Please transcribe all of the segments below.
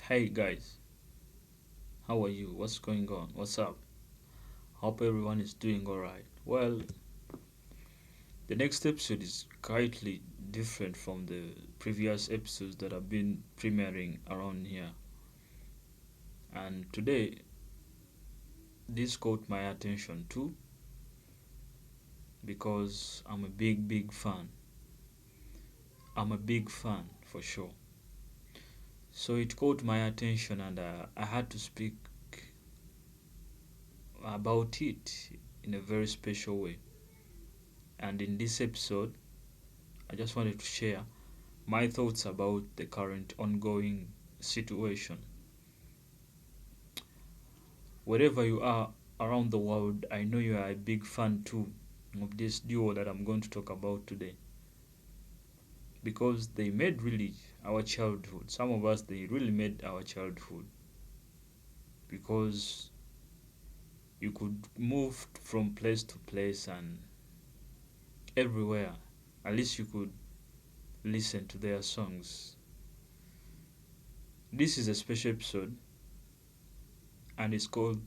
Hey guys, how are you? What's going on? What's up? Hope everyone is doing alright. Well, the next episode is slightly different from the previous episodes that have been premiering around here. And today, this caught my attention too because I'm a big fan. I'm a big fan for sure. So it caught my attention and I had to speak about it in a very special way. And in this episode, I just wanted to share my thoughts about the current ongoing situation. Wherever you are around the world, I know you are a big fan too of this duo that I'm going to talk about today because they made really our childhood. Some of us, they really made our childhood because you could move from place to place and everywhere. At least you could listen to their songs. This is a special episode and it's called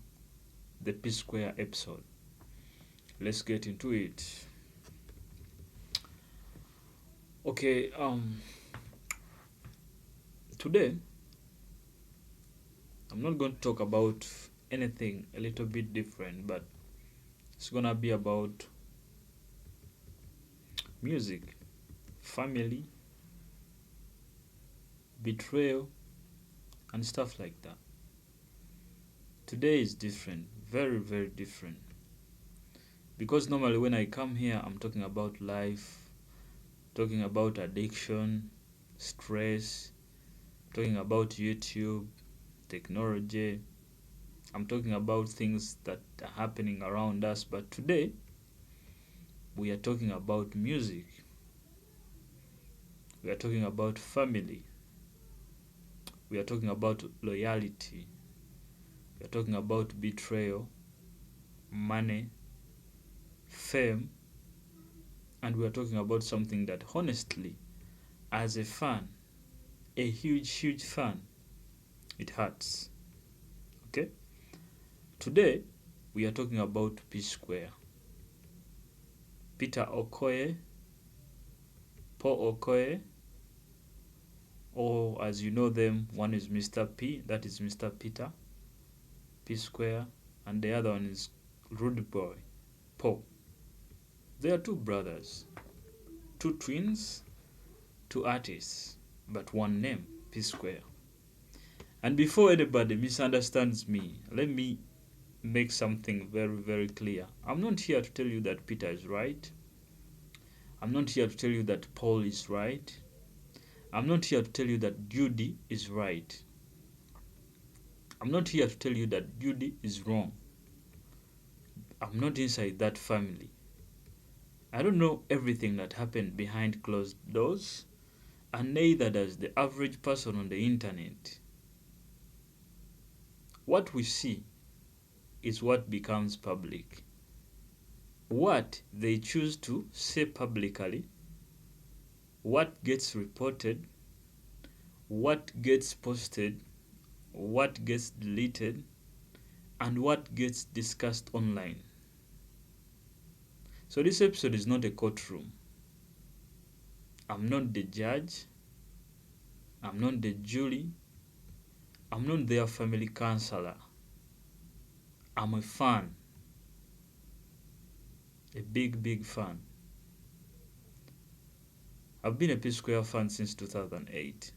the Psquare episode. Let's get into it. Okay, today I'm not going to talk about anything a little bit different, but it's gonna be about music, family, betrayal, and stuff like that. Today is different, very different. Because normally when I come here, I'm talking about life, talking about addiction, stress, talking about YouTube, technology. I'm talking about things that are happening around us, but today we are talking about music. We are talking about family. We are talking about loyalty. We are talking about betrayal, money, fame, and we are talking about something that honestly, as a fan, a huge fan, it hurts. Okay? Today, we are talking about Psquare. Peter Okoye, Paul Okoye, or as you know them, one is Mr. P, that is Mr. Peter, Psquare, and the other one is Rudeboy, Paul. They are two brothers, two twins, two artists, but one name, Psquare. And before anybody misunderstands me, let me make something very clear. I'm not here to tell you that Peter is right. I'm not here to tell you that Paul is right. I'm not here to tell you that Judy is right. I'm not here to tell you that Judy is wrong. I'm not inside that family. I don't know everything that happened behind closed doors, and neither does the average person on the internet. What we see is what becomes public. What they choose to say publicly, what gets reported, what gets posted, what gets deleted, and what gets discussed online. So this episode is not a courtroom. I'm not the judge. I'm not the jury. I'm not their family counselor. I'm a fan. A big fan. I've been a Psquare fan since 2008.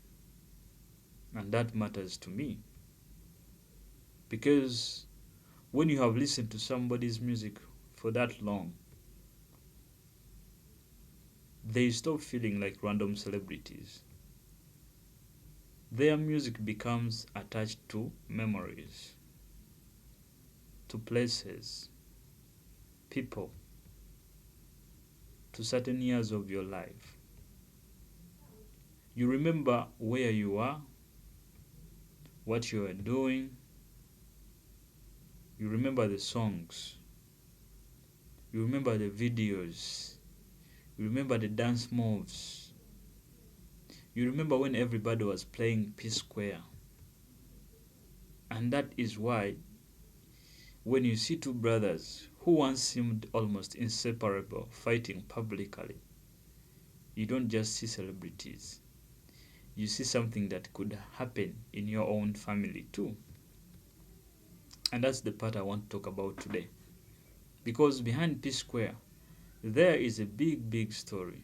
And that matters to me. Because when you have listened to somebody's music for that long, they stop feeling like random celebrities. Their music becomes attached to memories, to places, people, to certain years of your life. You remember where you are, what you are doing. You remember the songs. You remember the videos. You remember the dance moves. You remember when everybody was playing Psquare. And that is why when you see two brothers who once seemed almost inseparable fighting publicly, you don't just see celebrities. You see something that could happen in your own family too. And that's the part I want to talk about today. Because behind Psquare, there is a big story.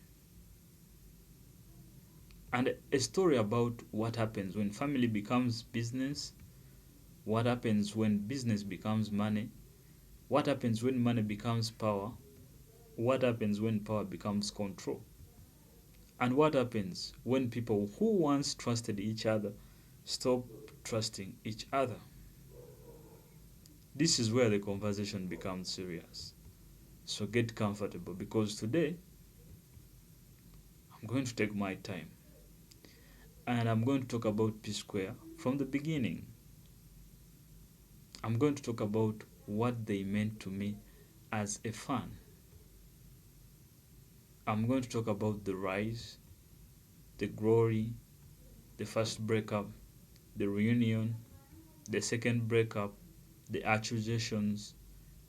And a story about what happens when family becomes business, what happens when business becomes money, what happens when money becomes power, what happens when power becomes control, and what happens when people who once trusted each other stop trusting each other. This is where the conversation becomes serious. So get comfortable because today I'm going to take my time and I'm going to talk about Psquare from the beginning. I'm going to talk about what they meant to me as a fan. I'm going to talk about the rise, the glory, the first breakup, the reunion, the second breakup, the accusations,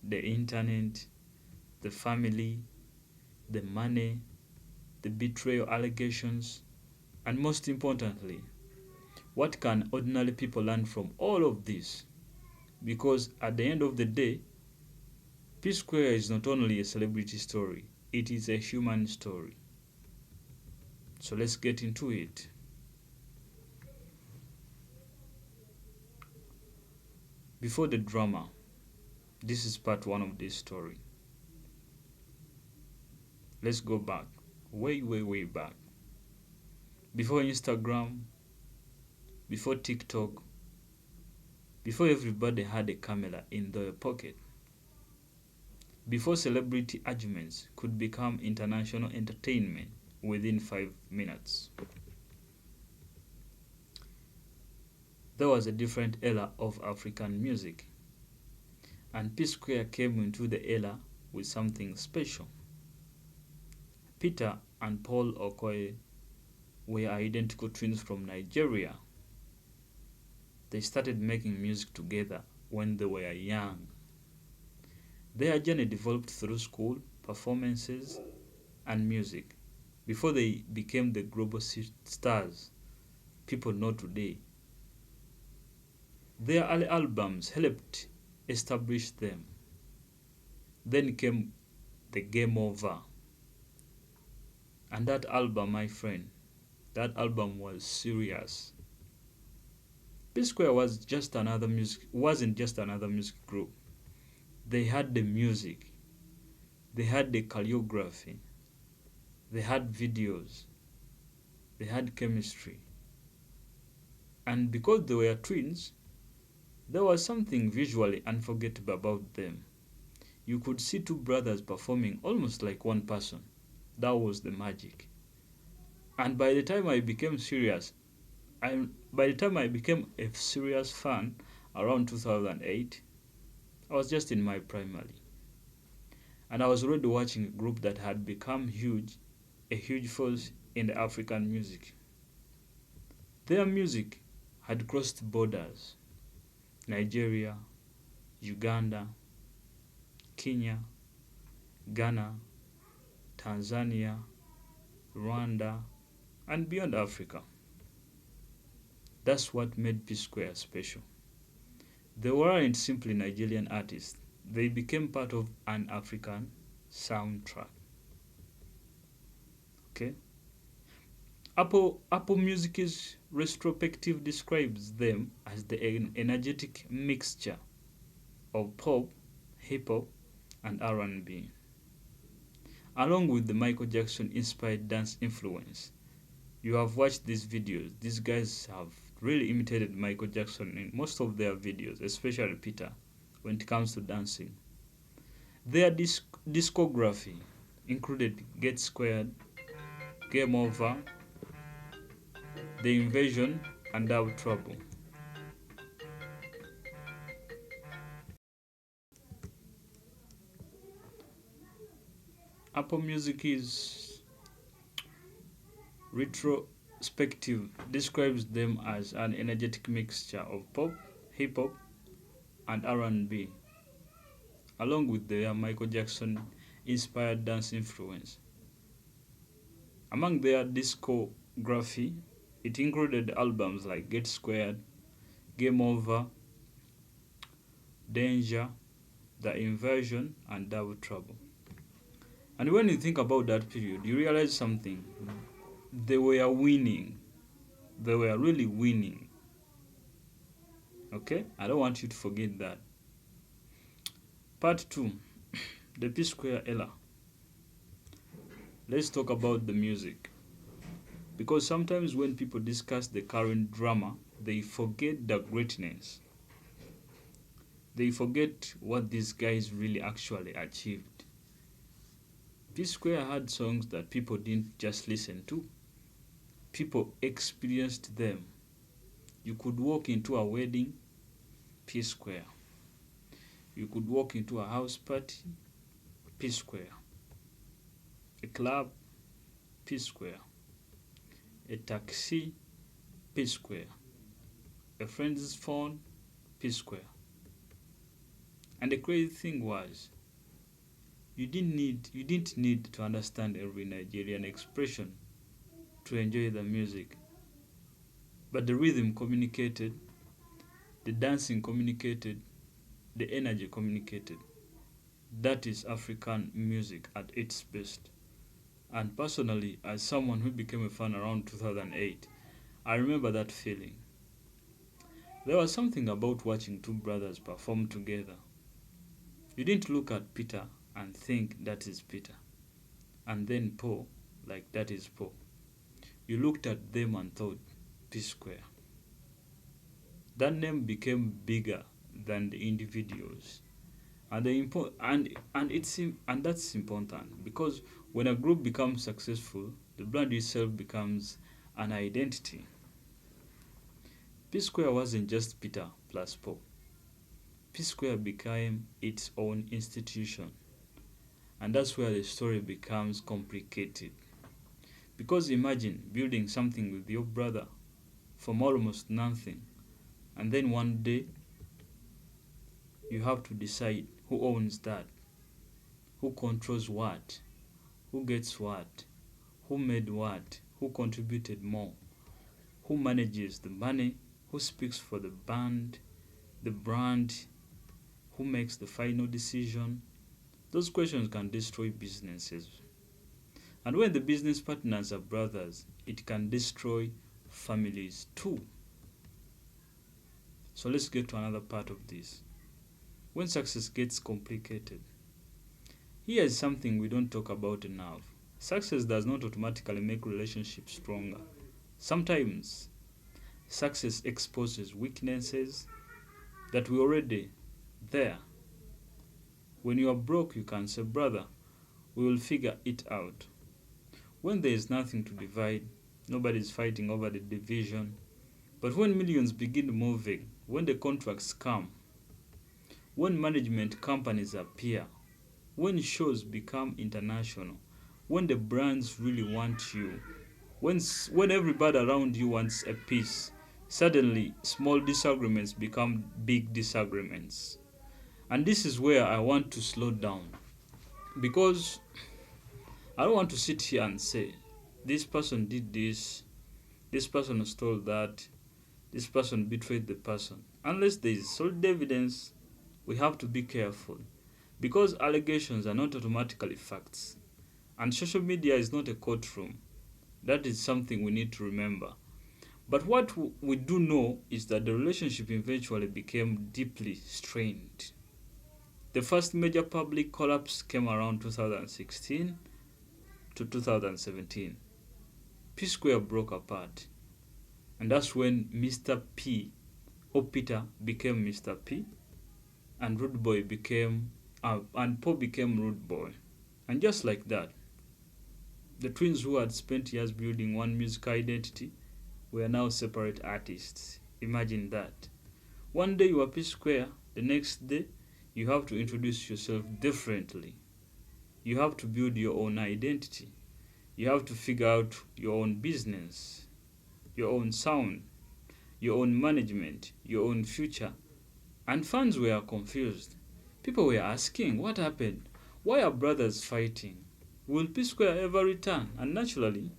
the internet, the family, the money, the betrayal allegations, and most importantly, what can ordinary people learn from all of this? Because at the end of the day, Psquare is not only a celebrity story, it is a human story. So let's get into it. Before the drama, this is part one of this story. Let's go back, way back. Before Instagram, before TikTok, before everybody had a camera in their pocket, before celebrity arguments could become international entertainment within 5 minutes. There was a different era of African music, and Psquare came into the era with something special. Peter and Paul Okoye were identical twins from Nigeria. They started making music together when they were young. Their journey developed through school, performances, and music before they became the global stars people know today. Their early albums helped establish them. Then came the Game Over. And that album, my friend, that album was serious. Psquare wasn't just another music group. They had the music, they had the choreography, they had videos, they had chemistry. And because they were twins, there was something visually unforgettable about them. You could see two brothers performing almost like one person. That was the magic. And by the time I became a serious fan around 2008, I was just in my primary. And I was already watching a group that had become a huge force in the African music. Their music had crossed borders: Nigeria, Uganda, Kenya, Ghana, Tanzania, Rwanda, and beyond Africa. That's what made Psquare special. They weren't simply Nigerian artists, they became part of an African soundtrack. Okay? Apple Music's retrospective describes them as the energetic mixture of pop, hip hop, and R&B, along with the Michael Jackson inspired dance influence. You have watched these videos. These guys have really imitated Michael Jackson in most of their videos, especially Peter, when it comes to dancing. Their discography included Get Squared, Game Over, The Invasion, and Double Trouble. Apple Music's retrospective describes them as an energetic mixture of pop, hip hop, and R&B, along with their Michael Jackson inspired dance influence. Among their discography, it included albums like Get Squared, Game Over, Danger, The Inversion, and Double Trouble. And when you think about that period, you realize something. They were winning. They were really winning. Okay? I don't want you to forget that. Part 2, the Psquare era. Let's talk about the music. Because sometimes when people discuss the current drama, they forget the greatness. They forget what these guys really actually achieved. Psquare had songs that people didn't just listen to. People experienced them. You could walk into a wedding, Psquare. You could walk into a house party, Psquare. A club, Psquare. A taxi, Psquare. A friend's phone, Psquare. And the crazy thing was, you didn't need to understand every Nigerian expression to enjoy the music. But the rhythm communicated, the dancing communicated, the energy communicated. That is African music at its best. And personally, as someone who became a fan around 2008, I remember that feeling. There was something about watching two brothers perform together. You didn't look at Peter and think that is Peter, and then Paul like that is Paul. You looked at them and thought, Psquare. That name became bigger than the individuals, and that's important because when a group becomes successful, the brand itself becomes an identity. Psquare wasn't just Peter plus Paul. Psquare became its own institution, and that's where the story becomes complicated. Because imagine building something with your brother from almost nothing, and then one day you have to decide who owns that, who controls what, who gets what, who made what, who contributed more, who manages the money, who speaks for the band, the brand, who makes the final decision. Those questions can destroy businesses. And when the business partners are brothers, it can destroy families too. So let's get to another part of this. When success gets complicated, here is something we don't talk about enough. Success does not automatically make relationships stronger. Sometimes success exposes weaknesses that were already there. When you are broke, you can say, brother, we will figure it out. When there is nothing to divide, nobody is fighting over the division. But when millions begin moving, when the contracts come, when management companies appear, when shows become international, when the brands really want you, when everybody around you wants a piece, suddenly small disagreements become big disagreements. And this is where I want to slow down, because I don't want to sit here and say, this person did this person stole that, this person betrayed the person. Unless there is solid evidence, we have to be careful, because allegations are not automatically facts. And social media is not a courtroom. That is something we need to remember. But what we do know is that the relationship eventually became deeply strained. The first major public collapse came around 2016 to 2017. Psquare broke apart. And that's when Mr.p or Peter became Mr.p, and Rudeboy became and Paul became Rudeboy. And just like that, the twins who had spent years building one music identity were now separate artists. Imagine that. One day you are Psquare, the next day you have to introduce yourself differently. You have to build your own identity. You have to figure out your own business, your own sound, your own management, your own future, And fans were confused. People were asking, what happened? Why are brothers fighting? Will Psquare ever return? And naturally,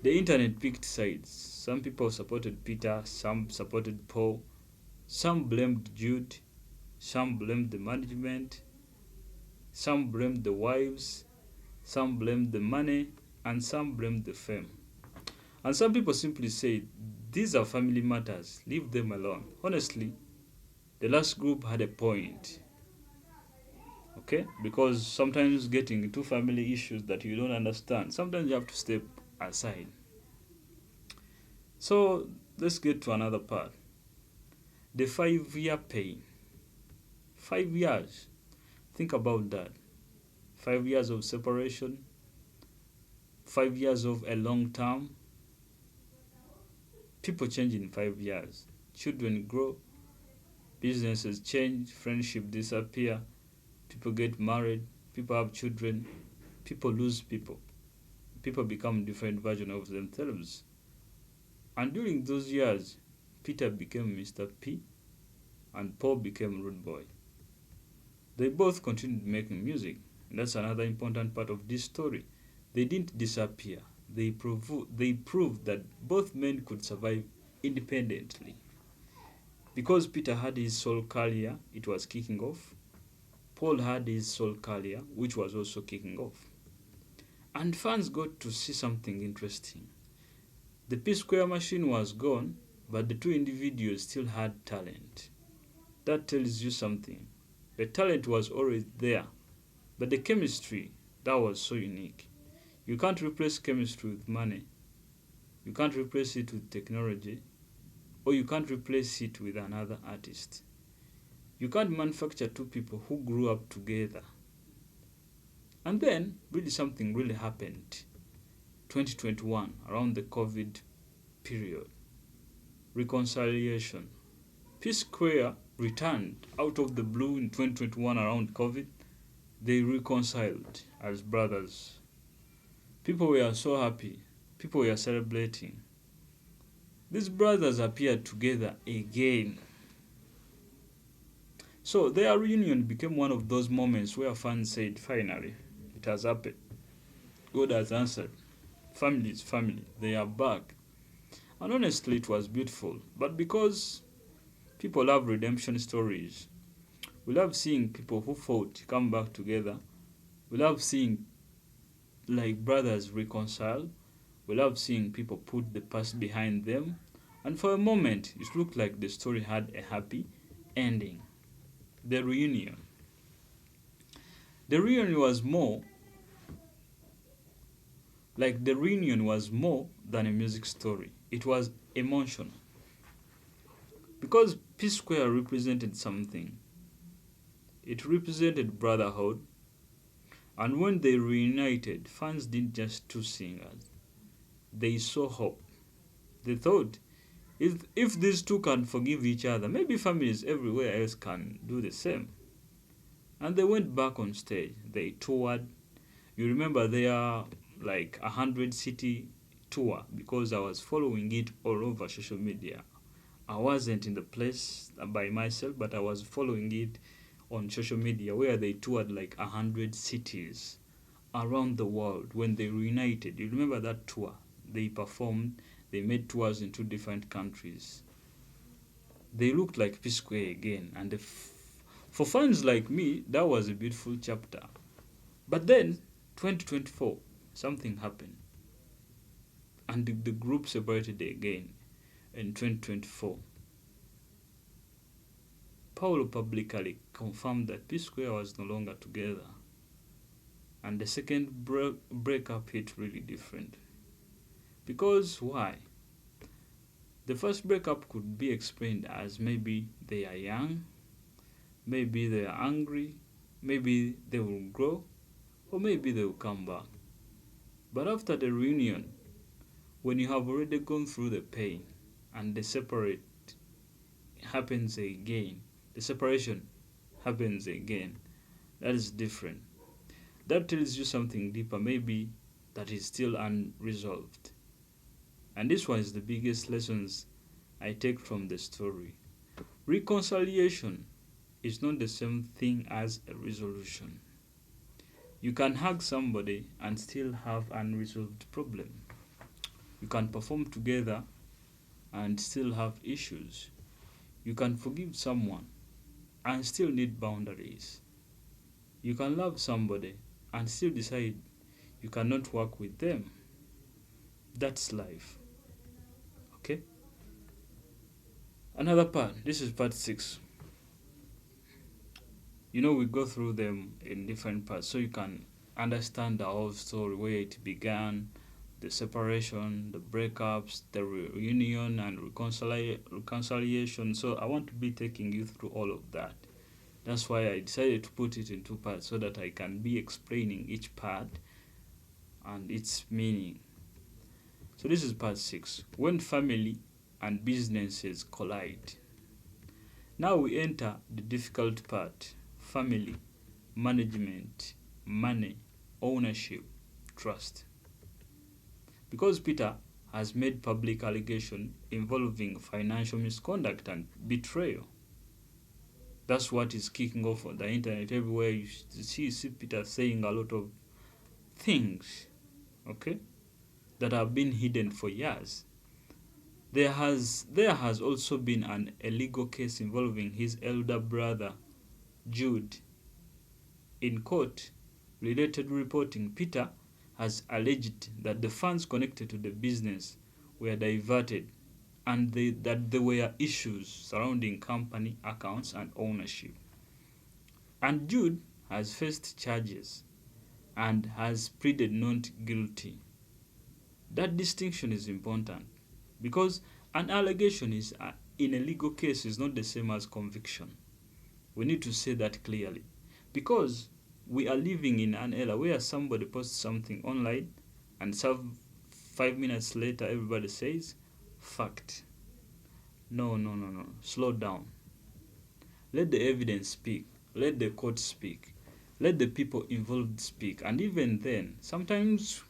the internet picked sides. Some people supported Peter, some supported Paul, some blamed Jude, some blamed the management, some blamed the wives, some blamed the money, and some blamed the fame. And some people simply said, these are family matters, leave them alone. Honestly, the last group had a point. Okay? Because sometimes getting into family issues that you don't understand, sometimes you have to step aside. So let's get to another part. The 5-year pain. 5 years. Think about that. 5 years of separation, 5 years of a long term. People change in 5 years. Children grow, businesses change, friendship disappear, people get married, people have children, people lose people. People become different versions of themselves. And during those years, Peter became Mr.p and Paul became Rudeboy. They both continued making music. And that's another important part of this story. They didn't disappear. They proved that both men could survive independently. Because Peter had his soul career, it was kicking off. Paul had his soul career, which was also kicking off. And fans got to see something interesting. The Psquare machine was gone, but the two individuals still had talent. That tells you something. The talent was always there, but the chemistry, that was so unique. You can't replace chemistry with money. You can't replace it with technology. Or you can't replace it with another artist. You can't manufacture two people who grew up together. And then, really something really happened. 2021, around the COVID period. Reconciliation. Psquare returned out of the blue in 2021 around COVID. They reconciled as brothers. People were so happy. People were celebrating. These brothers appeared together again. So their reunion became one of those moments where fans said, finally, it has happened. God has answered. Family is family. They are back. And honestly, it was beautiful. But because people love redemption stories, we love seeing people who fought come back together. We love seeing like brothers reconcile. We love seeing people put the past behind them. And for a moment, it looked like the story had a happy ending. The reunion. The reunion was more than a music story. It was emotional. Because Psquare represented something. It represented brotherhood. And when they reunited, fans didn't just two singers. They saw hope. They thought, if these two can forgive each other, maybe families everywhere else can do the same. And they went back on stage. They toured. You remember their like 100-city tour, because I was following it all over social media. I wasn't in the place by myself, but I was following it on social media where they toured like 100 cities around the world when they reunited. You remember that tour? They performed, they made tours in 2 different countries. They looked like Psquare again, and for fans like me, that was a beautiful chapter. But then, 2024, something happened, and the group separated again in 2024. Paul publicly confirmed that Psquare was no longer together, and the second breakup hit really different. Because why? The first breakup could be explained as maybe they are young, maybe they are angry, maybe they will grow, or maybe they will come back. But after the reunion, when you have already gone through the pain and the separation happens again, that is different. That tells you something deeper, maybe that is still unresolved. And this one is the biggest lessons I take from the story. Reconciliation is not the same thing as a resolution. You can hug somebody and still have an unresolved problem. You can perform together and still have issues. You can forgive someone and still need boundaries. You can love somebody and still decide you cannot work with them. That's life. Okay? Another part. This is part 6. We go through them in different parts so you can understand the whole story, where it began, the separation, the breakups, the reunion, and reconciliation. So I want to be taking you through all of that. That's why I decided to put it in 2 parts so that I can be explaining each part and its meaning. So this is part 6. When family and businesses collide. Now we enter the difficult part. Family, management, money, ownership, trust. Because Peter has made public allegation involving financial misconduct and betrayal. That's what is kicking off on the internet. Everywhere you see Peter saying a lot of things, okay, that have been hidden for years. There has also been an illegal case involving his elder brother, Jude. In court, related reporting, Peter has alleged that the funds connected to the business were diverted and that there were issues surrounding company accounts and ownership. And Jude has faced charges and has pleaded not guilty. That distinction is important because an allegation in a legal case is not the same as conviction. We need to say that clearly because we are living in an era where somebody posts something online and 5 minutes later everybody says fact. No. Slow down. Let the evidence speak. Let the court speak. Let the people involved speak. And even then, sometimes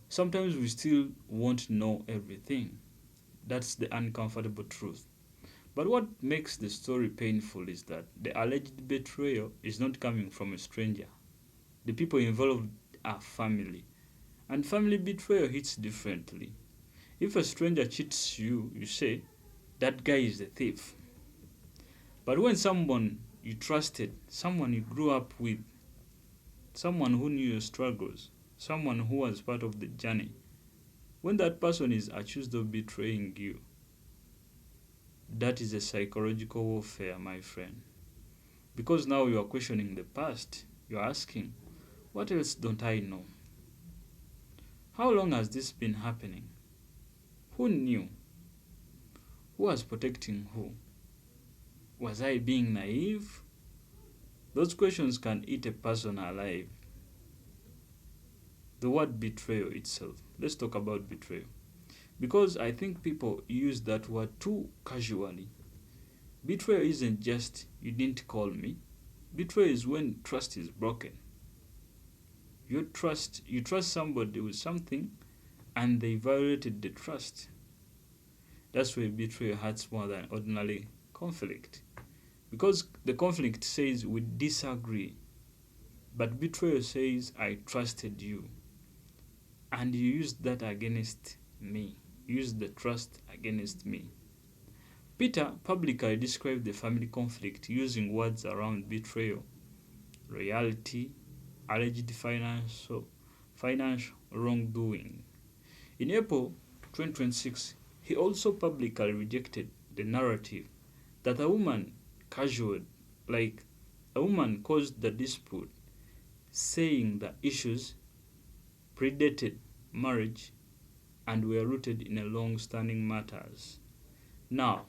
sometimes we still won't know everything. That's the uncomfortable truth. But what makes the story painful is that the alleged betrayal is not coming from a stranger. The people involved are family. And family betrayal hits differently. If a stranger cheats you, you say, that guy is a thief. But when someone you trusted, someone you grew up with, someone who knew your struggles, someone who was part of the journey, when that person is accused of betraying you, that is a psychological warfare, my friend. Because now you are questioning the past. You are asking, what else don't I know? How long has this been happening? Who knew? Who was protecting who? Was I being naive? Those questions can eat a person alive. The word betrayal itself. Let's talk about betrayal. Because I think people use that word too casually. Betrayal isn't just, you didn't call me. Betrayal is when trust is broken. You trust somebody with something and they violated the trust. That's where betrayal hurts more than ordinary conflict. Because the conflict says we disagree, but betrayal says I trusted you. And you used that against me. You used the trust against me. Peter publicly described the family conflict using words around betrayal, reality, alleged financial wrongdoing. In April 2026, he also publicly rejected the narrative that a woman caused the dispute, saying the issues predated marriage and were rooted in a long-standing matters. Now,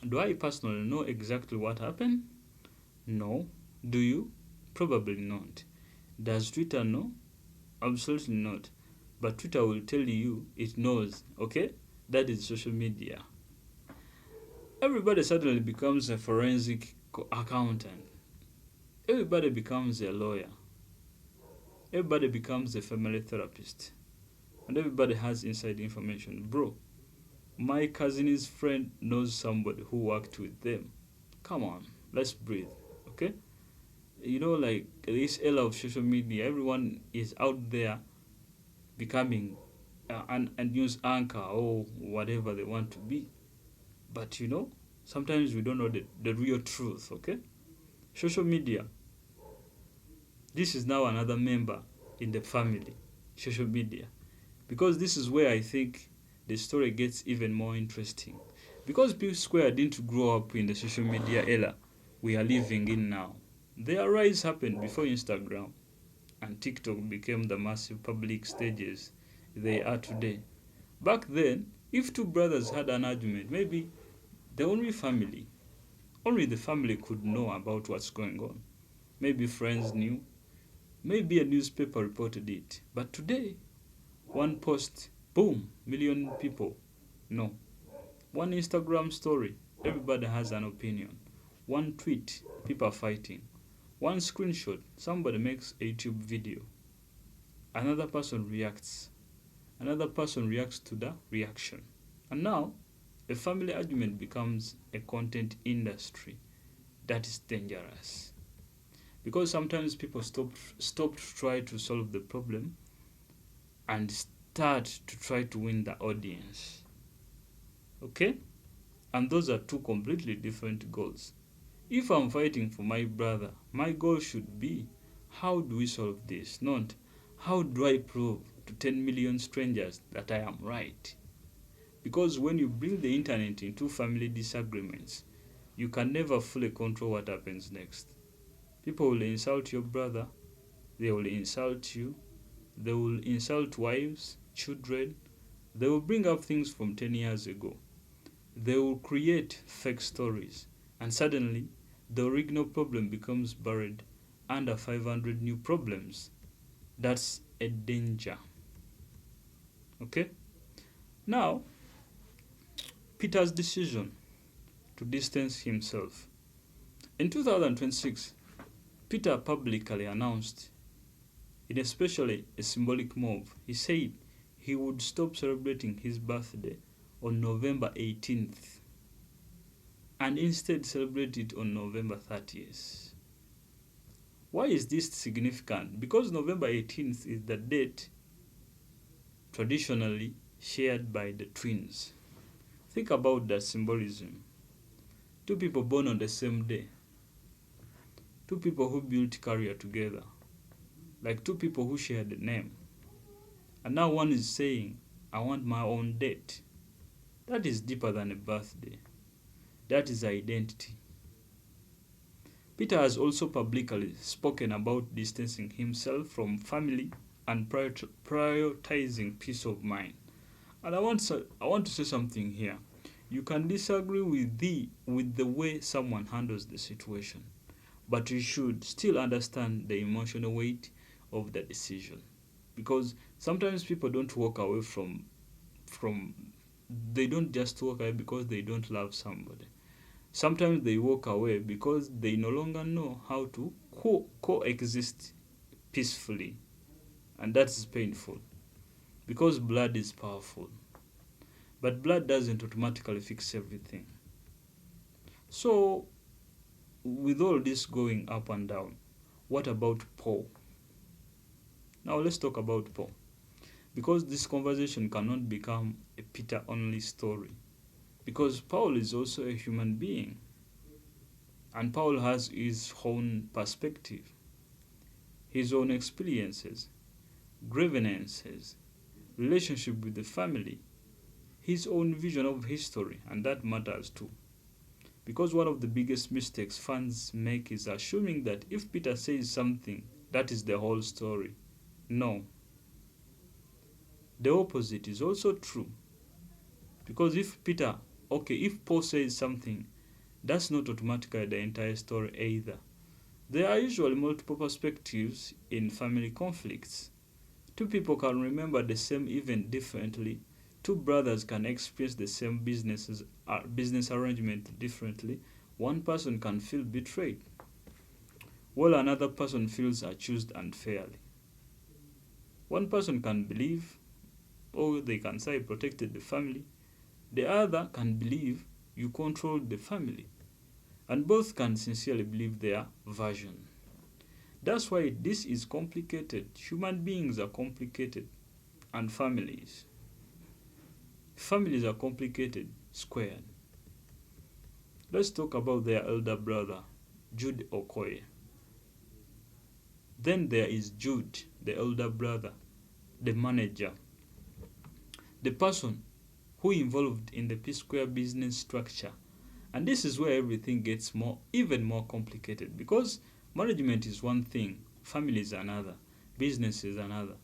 do I personally know exactly what happened? No. Do you? Probably not. Does Twitter know? Absolutely not. But Twitter will tell you it knows, okay? That is social media. Everybody suddenly becomes a forensic accountant. Everybody becomes a lawyer. Everybody becomes a family therapist. And everybody has inside information. Bro, My cousin's friend knows somebody who worked with them. Come on, let's breathe, okay? Like this era of social media, everyone is out there becoming a news anchor or whatever they want to be. But sometimes we don't know the real truth, okay? Social media, this is now another member in the family, social media. Because this is where I think the story gets even more interesting. Because Psquare didn't grow up in the social media era we are living in now. Their rise happened before Instagram and TikTok became the massive public stages they are today. Back then, if two brothers had an argument, maybe the only the family could know about what's going on. Maybe friends knew, maybe a newspaper reported it. But today, one post, boom, million people know. One Instagram story, everybody has an opinion. One tweet, people are fighting. One screenshot, somebody makes a YouTube video. Another person reacts. Another person reacts to the reaction. And now, a family argument becomes a content industry that is dangerous. Because sometimes people stop to try to solve the problem and start to try to win the audience. Okay? And those are two completely different goals. If I'm fighting for my brother, my goal should be, how do we solve this? Not, how do I prove to 10 million strangers that I am right? Because when you bring the internet into family disagreements, you can never fully control what happens next. People will insult your brother, they will insult you, they will insult wives, children, they will bring up things from 10 years ago. They will create fake stories, and suddenly the original problem becomes buried under 500 new problems. That's a danger. Okay? Now, Peter's decision to distance himself. In 2026, Peter publicly announced, in especially a symbolic move, he said he would stop celebrating his birthday on November 18th and instead celebrate it on November 30th. Why is this significant? Because November 18th is the date traditionally shared by the twins. Think about that symbolism. Two people born on the same day. Two people who built career together. Like two people who share the name. And now one is saying, I want my own date. That is deeper than a birthday. That is identity. Peter has also publicly spoken about distancing himself from family and prioritizing peace of mind. And I want to say something here. You can disagree with the way someone handles the situation, but you should still understand the emotional weight of the decision. Because sometimes people don't walk away from they don't just walk away because they don't love somebody. Sometimes they walk away because they no longer know how to coexist peacefully. And that is painful. Because blood is powerful. But blood doesn't automatically fix everything. So, with all this going up and down, what about Paul? Now let's talk about Paul. Because this conversation cannot become a Peter only story. Because Paul is also a human being. And Paul has his own perspective, his own experiences, grievances, relationship with the family, his own vision of history, and that matters too. Because one of the biggest mistakes fans make is assuming that if Peter says something, that is the whole story. No. The opposite is also true. Because if Paul says something, that's not automatically the entire story either. There are usually multiple perspectives in family conflicts. Two people can remember the same event differently. Two brothers can experience the same business arrangement differently. One person can feel betrayed, while another person feels accused unfairly. One person can believe, or they can say, protected the family, The other can believe you control the family. And both can sincerely believe their version. That's why this is complicated. Human beings are complicated. And families. Families are complicated, squared. Let's talk about their elder brother, Jude Okoye. Then there is Jude, the elder brother, the manager, the person who involved in the Psquare business structure. And this is where everything gets even more complicated, because management is one thing, family is another, business is another.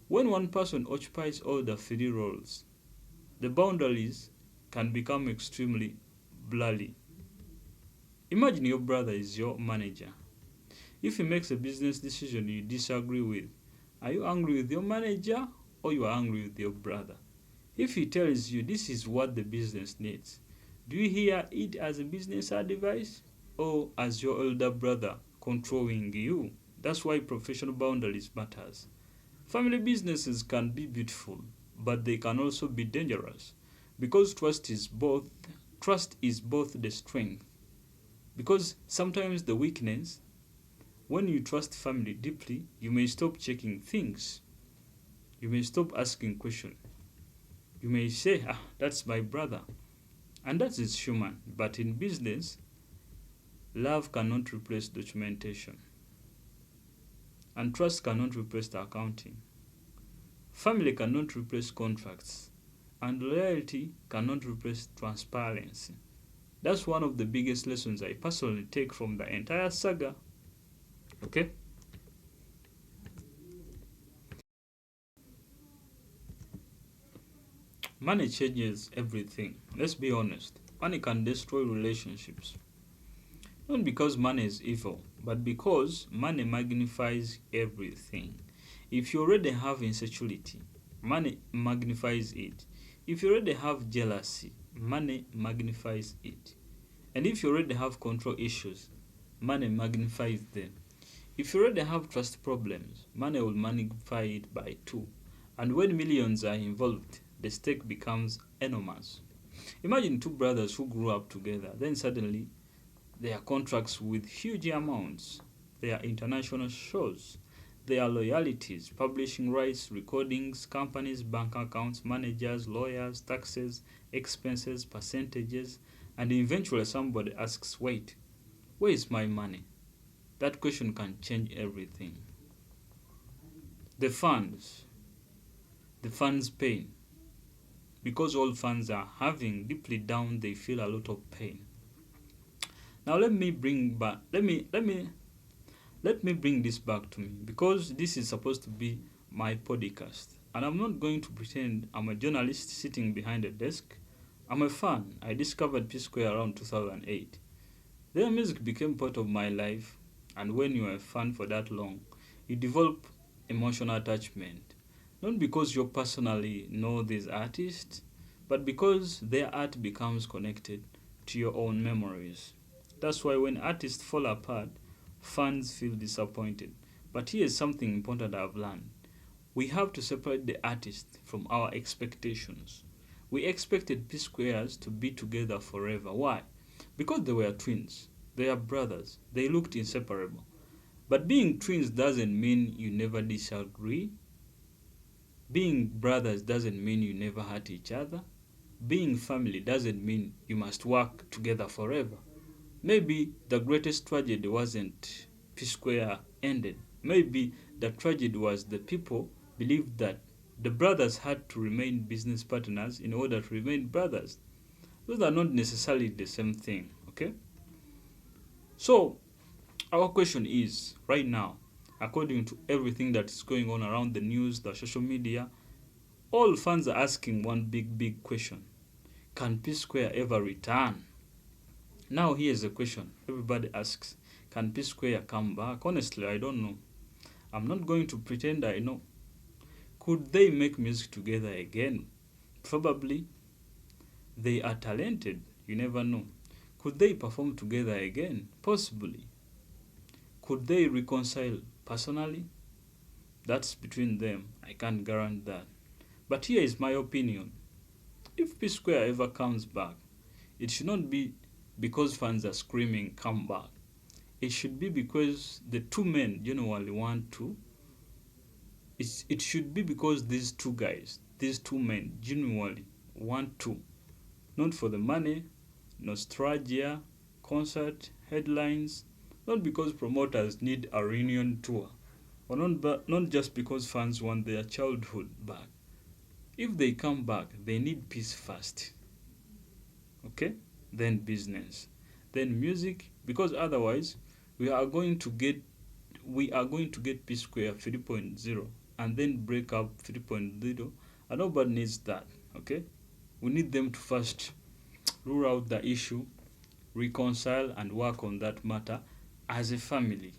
When one person occupies all the three roles, the boundaries can become extremely blurry. Imagine your brother is your manager. If he makes a business decision you disagree with, are you angry with your manager or you are angry with your brother? If he tells you this is what the business needs, do you hear it as a business advice or as your elder brother controlling you? That's why professional boundaries matters. Family businesses can be beautiful, but they can also be dangerous, because trust is both the strength. Because sometimes the weakness, when you trust family deeply, you may stop checking things. You may stop asking questions. You may say, that's my brother. And that is human. But in business, love cannot replace documentation. And trust cannot replace the accounting. Family cannot replace contracts. And loyalty cannot replace transparency. That's one of the biggest lessons I personally take from the entire saga. Okay? Money changes everything. Let's be honest. Money can destroy relationships. Not because money is evil, but because money magnifies everything. If you already have insecurity, money magnifies it. If you already have jealousy, money magnifies it. And if you already have control issues, money magnifies them. If you already have trust problems, money will magnify it by 2. And when millions are involved, the stake becomes enormous. Imagine two brothers who grew up together, then suddenly their contracts with huge amounts, their international shows, their loyalties, publishing rights, recordings, companies, bank accounts, managers, lawyers, taxes, expenses, percentages, and eventually somebody asks, wait, where is my money? That question can change everything. The funds pain. Because all funds are having deeply down, they feel a lot of pain. Now let me bring this back to me, because this is supposed to be my podcast, and I'm not going to pretend I'm a journalist sitting behind a desk. I'm a fan. I discovered Psquare around 2008. Their music became part of my life, and when you are a fan for that long, you develop emotional attachment. Not because you personally know these artists, but because their art becomes connected to your own memories. That's why when artists fall apart, fans feel disappointed. But here's something important I've learned. We have to separate the artist from our expectations. We expected P-Squares to be together forever. Why? Because they were twins. They are brothers. They looked inseparable. But being twins doesn't mean you never disagree. Being brothers doesn't mean you never hurt each other. Being family doesn't mean you must work together forever. Maybe the greatest tragedy wasn't P-Square ended. Maybe the tragedy was the people believed that the brothers had to remain business partners in order to remain brothers. Those are not necessarily the same thing, okay? So, our question is, right now, according to everything that is going on around the news, the social media, all fans are asking one big question. Can P-Square ever return? Now here's the question everybody asks. Can P-Square come back? Honestly, I don't know. I'm not going to pretend I know. Could they make music together again? Probably. They are talented. You never know. Could they perform together again? Possibly. Could they reconcile personally? That's between them. I can't guarantee that. But here is my opinion. If Psquare ever comes back, it should not be because fans are screaming, come back. It should be because the two men genuinely want to. It should be because these two guys, these two men genuinely want to. Not for the money, nostalgia, concert, headlines, not because promoters need a reunion tour, or not just because fans want their childhood back. If they come back, they need peace first. Okay? Then business. Then music, because otherwise we are going to get Psquare 3.0 and then breakup 3.0, and nobody needs that. Okay? We need them to first rule out the issue, reconcile, and work on that matter as a family.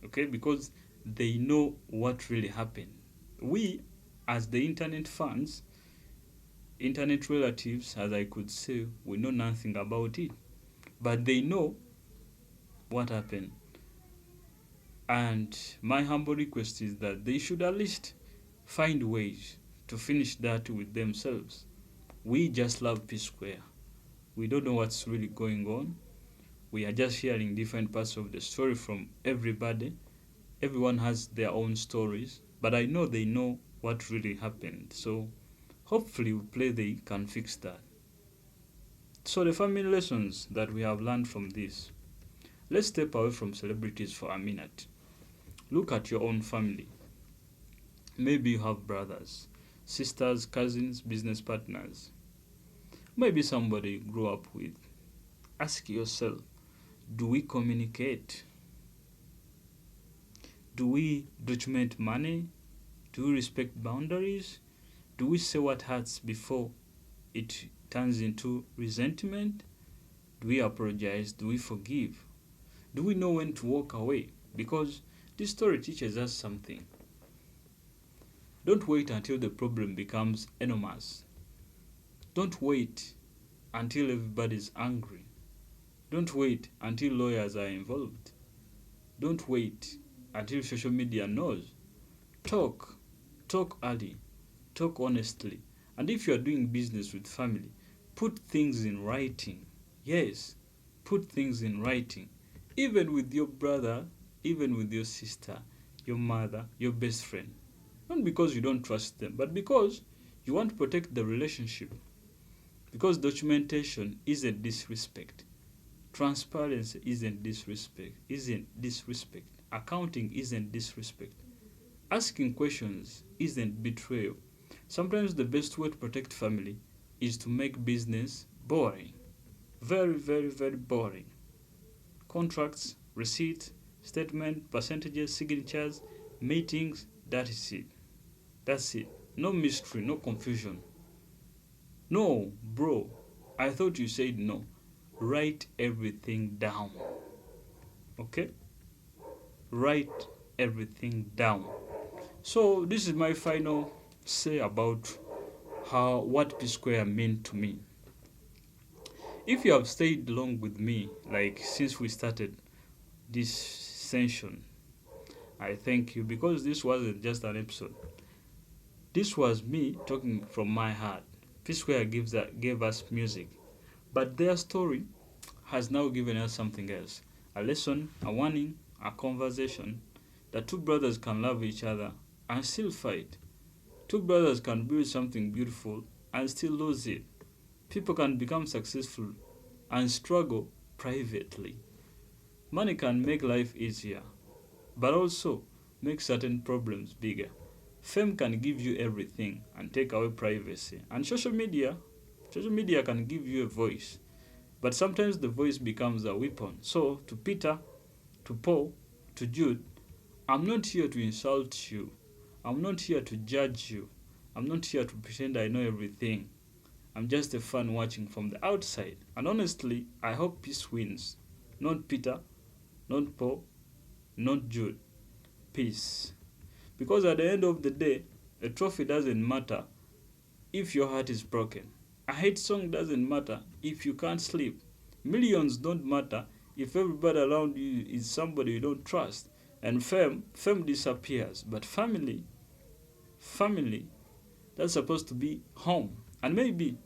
Okay? Because they know what really happened. We, as the internet fans, internet relatives, as I could say, we know nothing about it. But they know what happened. And my humble request is that they should at least find ways to finish that with themselves. We just love Psquare. We don't know what's really going on. We are just hearing different parts of the story from everybody. Everyone has their own stories, but I know they know what really happened. So hopefully with play they can fix that. So the family lessons that we have learned from this. Let's step away from celebrities for a minute. Look at your own family. Maybe you have brothers, sisters, cousins, business partners. Maybe somebody you grew up with. Ask yourself, do we communicate? Do we document money? Do we respect boundaries? Do we say what hurts before it turns into resentment? Do we apologize? Do we forgive? Do we know when to walk away? Because this story teaches us something. Don't wait until the problem becomes enormous. Don't wait until everybody's angry. Don't wait until lawyers are involved. Don't wait until social media knows. Talk early. Talk honestly. And if you are doing business with family, put things in writing. Yes, put things in writing. Even with your brother, even with your sister, your mother, your best friend. Not because you don't trust them, but because you want to protect the relationship. Because documentation isn't disrespect. Transparency isn't disrespect. Accounting isn't disrespect. Asking questions isn't betrayal. Sometimes the best way to protect family is to make business boring. Very, very, very boring. Contracts, receipts, statement, percentages, signatures, meetings, that is it. That's it. No mystery, no confusion. No, bro, I thought you said no. Write everything down. Okay? Write everything down. So this is my final say about what Psquare meant to me. If you have stayed long with me, like since we started this session, I thank you, because this wasn't just an episode. This was me talking from my heart. Psquare gave us music, but their story has now given us something else. A lesson, a warning, a conversation that two brothers can love each other and still fight. Two brothers can build something beautiful and still lose it. People can become successful and struggle privately. Money can make life easier, but also make certain problems bigger. Fame can give you everything and take away privacy. And social media can give you a voice, but sometimes the voice becomes a weapon. So to Peter, to Paul, to Jude, I'm not here to insult you. I'm not here to judge you. I'm not here to pretend I know everything. I'm just a fan watching from the outside. And honestly, I hope peace wins. Not Peter, not Paul, not Jude. Peace. Because at the end of the day, a trophy doesn't matter if your heart is broken. A hit song doesn't matter if you can't sleep. Millions don't matter if everybody around you is somebody you don't trust. And fame disappears. But family, that's supposed to be home. And maybe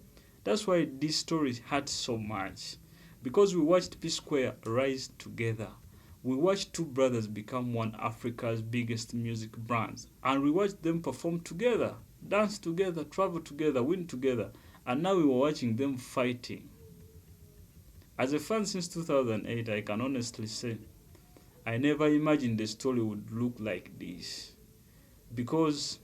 That's why this story hurts so much. Because we watched Psquare rise together. We watched two brothers become one Africa's biggest music brands. And we watched them perform together, dance together, travel together, win together. And now we were watching them fighting. As a fan since 2008, I can honestly say I never imagined the story would look like this. Because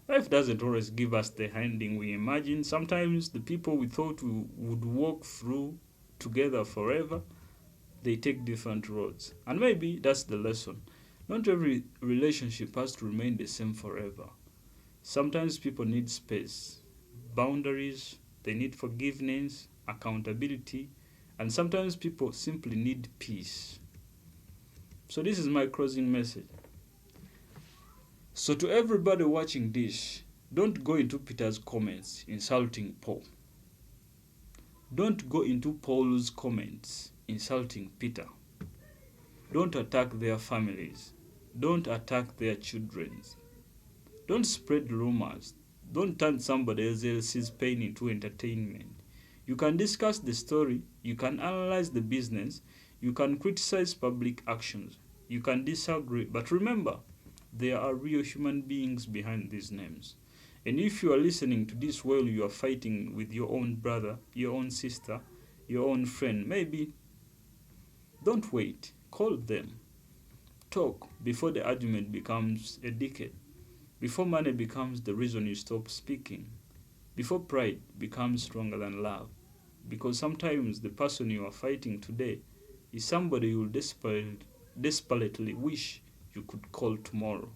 life doesn't always give us the ending we imagine. Sometimes the people we thought we would walk through together forever, they take different roads. And maybe that's the lesson. Not every relationship has to remain the same forever. Sometimes people need space, boundaries, they need forgiveness, accountability, and sometimes people simply need peace. So this is my closing message. So to everybody watching this, don't go into Peter's comments insulting Paul. Don't go into Paul's comments insulting Peter. Don't attack their families. Don't attack their children. Don't spread rumors. Don't turn somebody else's pain into entertainment. You can discuss the story, you can analyze the business, you can criticize public actions, you can disagree, but remember, there are real human beings behind these names. And if you are listening to this while you are fighting with your own brother, your own sister, your own friend, maybe don't wait. Call them. Talk before the argument becomes a decade. Before money becomes the reason you stop speaking. Before pride becomes stronger than love. Because sometimes the person you are fighting today is somebody you will desperately wish you could call tomorrow.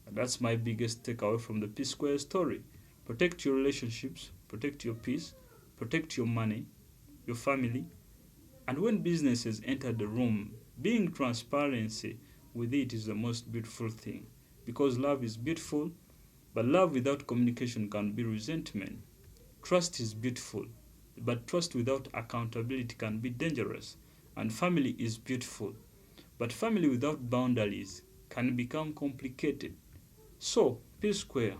And that's my biggest takeaway from the Psquare story. Protect your relationships, protect your peace, protect your money, your family. And when businesses enter the room, being transparency with it is the most beautiful thing. Because love is beautiful, but love without communication can be resentment. Trust is beautiful, but trust without accountability can be dangerous. And family is beautiful, but family without boundaries can become complicated. So, Psquare,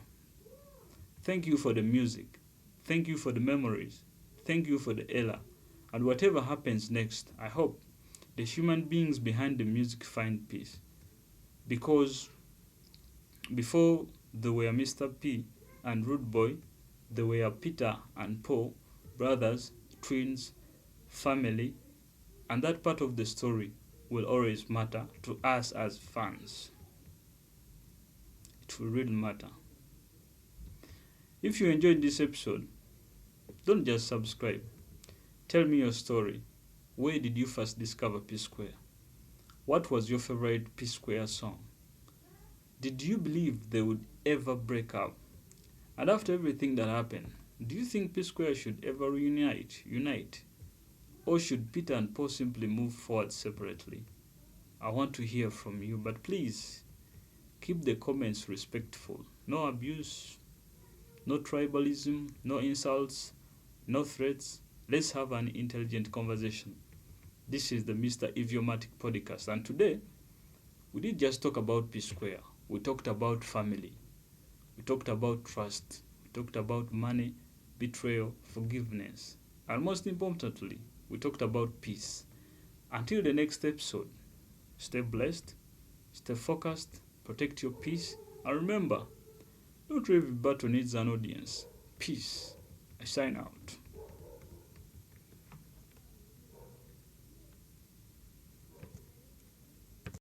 thank you for the music. Thank you for the memories. Thank you for the era. And whatever happens next, I hope the human beings behind the music find peace. Because before there were Mr.p and Rudeboy, there were Peter and Paul, brothers, twins, family, and that part of the story will always matter to us as fans. It will really matter. If you enjoyed this episode, don't just subscribe. Tell me your story. Where did you first discover Psquare? What was your favorite Psquare song? Did you believe they would ever break up? And after everything that happened, do you think Psquare should ever unite? Or should Peter and Paul simply move forward separately? I want to hear from you, but please keep the comments respectful. No abuse, no tribalism, no insults, no threats. Let's have an intelligent conversation. This is the Mr. EVIOMATIC podcast, and today we did just talk about Psquare. We talked about family. We talked about trust. We talked about money, betrayal, forgiveness, and most importantly, we talked about peace. Until the next episode, stay blessed, stay focused, protect your peace, and remember, not every battle needs an audience. Peace. I sign out.